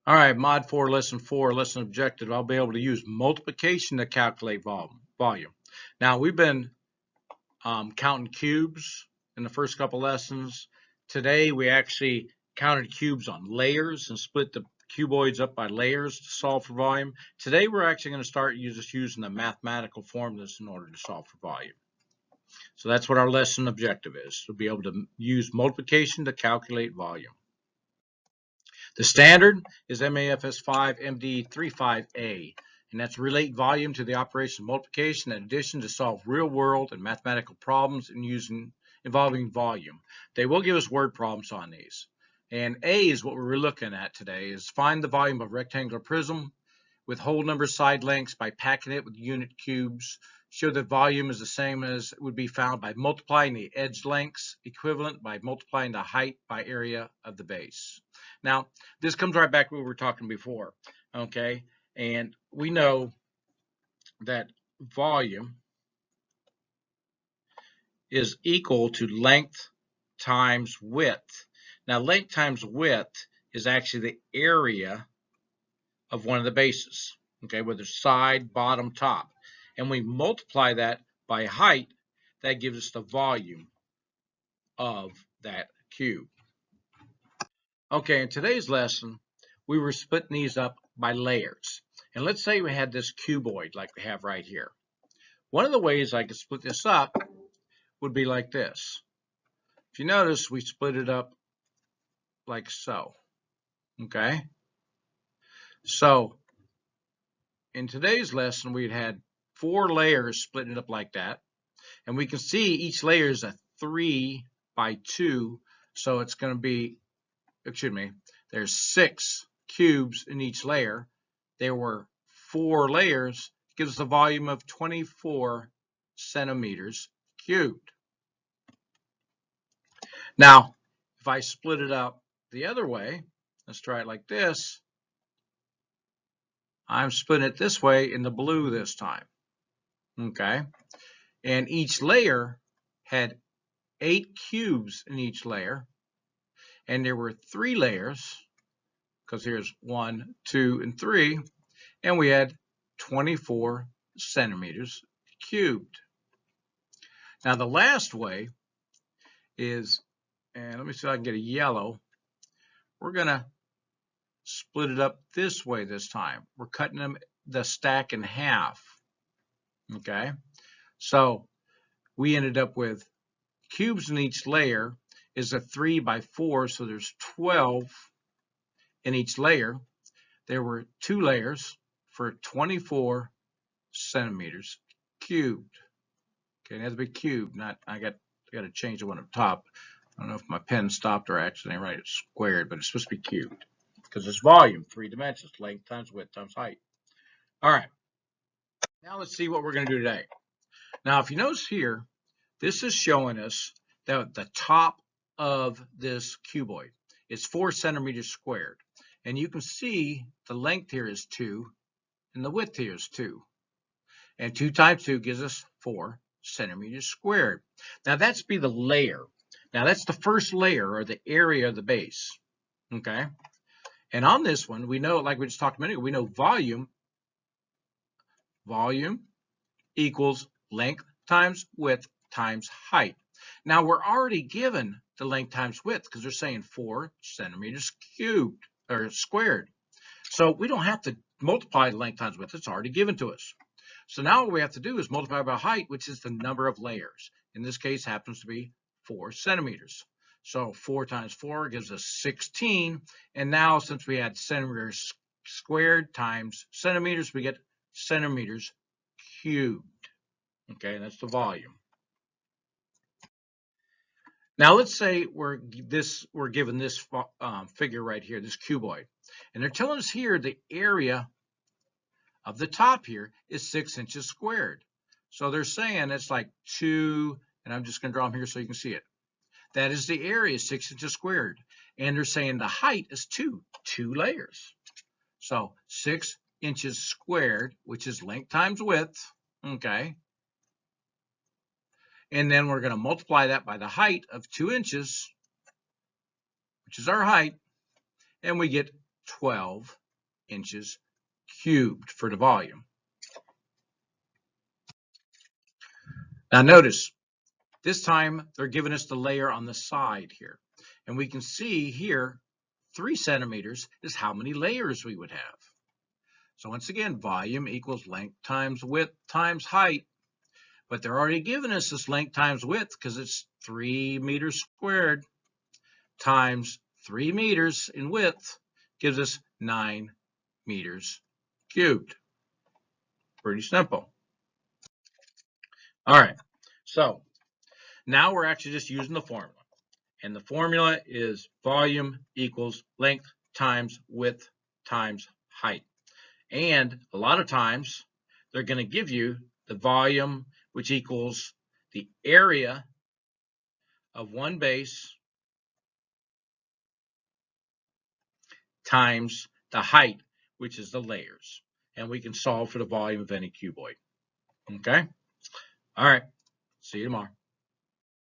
All right, Mod 4, Lesson 4, Lesson Objective. I'll be able to use multiplication to calculate volume. Now, we've been counting cubes in the first couple lessons. Today, we actually counted cubes on layers and split the cuboids up by layers to solve for volume. Today, we're actually going to start just using the mathematical formulas in order to solve for volume. So that's what our lesson objective is, to be able to use multiplication to calculate volume. The standard is MAFS 5 MD 35A, and that's relate volume to the operation of multiplication and addition to solve real-world and mathematical problems involving volume. They will give us word problems on these. And A is what we're looking at today, is find the volume of a rectangular prism with whole number side lengths by packing it with unit cubes. Show that volume is the same as it would be found by multiplying the edge lengths equivalent by multiplying the height by area of the base. Now, this comes right back to what we were talking before, okay? And we know that volume is equal to length times width. Now, length times width is actually the area of one of the bases, okay, whether side, bottom, top. And we multiply that by height, that gives us the volume of that cube. Okay, in today's lesson, we were splitting these up by layers. And let's say we had this cuboid like we have right here. One of the ways I could split this up would be like this. If you notice, we split it up like so. Okay? So, in today's lesson, we'd had 4 layers splitting it up like that. And we can see each layer is a 3 by 2. So it's going to be, there's 6 cubes in each layer. There were 4 layers, gives us a volume of 24 centimeters cubed. Now, if I split it up the other way, let's try it like this. I'm splitting it this way in the blue this time. Okay? And each layer had 8 cubes in each layer. And there were 3 layers, because here's 1, 2, and 3, and we had 24 centimeters cubed. Now the last way is, and let me see if I can get a yellow, we're going to split it up this way this time. We're cutting the stack in half. Okay, so we ended up with cubes in each layer is a 3 by 4, so there's 12 in each layer. There were 2 layers for 24 centimeters cubed. Okay, it has to be cubed, not, I got to change the one up top. I don't know if my pen stopped or accidentally right, it's squared, but it's supposed to be cubed because it's volume, 3 dimensions, length times width times height. All right, now let's see what we're going to do today. Now, if you notice here, this is showing us that the top of this cuboid is 4 centimeters squared. And you can see the length here is 2 and the width here is 2. And 2 times 2 gives us 4 centimeters squared. Now that's be the layer. Now that's the first layer or the area of the base. Okay? And on this one, we know, like we just talked a minute ago, we know volume equals length times width times height. Now we're already given the length times width because they're saying 4 centimeters cubed or squared. So we don't have to multiply the length times width. It's already given to us. So now what we have to do is multiply by height, which is the number of layers. In this case, happens to be 4 centimeters. So 4 times 4 gives us 16. And now since we had centimeters squared times centimeters, we get centimeters cubed. Okay, that's the volume. Now let's say we're given this figure right here, this cuboid, and they're telling us here the area of the top here is 6 inches squared. So they're saying it's like 2, and I'm just going to draw them here so you can see it. That is the area, 6 inches squared, and they're saying the height is 2 layers. So 6 inches squared, which is length times width, okay. And then we're going to multiply that by the height of 2 inches, which is our height, and we get 12 inches cubed for the volume. Now notice, this time they're giving us the layer on the side here. And we can see here, 3 centimeters is how many layers we would have. So once again, volume equals length times width times height. But they're already giving us this length times width because it's 3 meters squared times 3 meters in width gives us 9 meters cubed. Pretty simple. All right, so now we're actually just using the formula. And the formula is volume equals length times width times height. And a lot of times they're going to give you the volume, which equals the area of one base times the height, which is the layers. And we can solve for the volume of any cuboid. Okay? All right. See you tomorrow.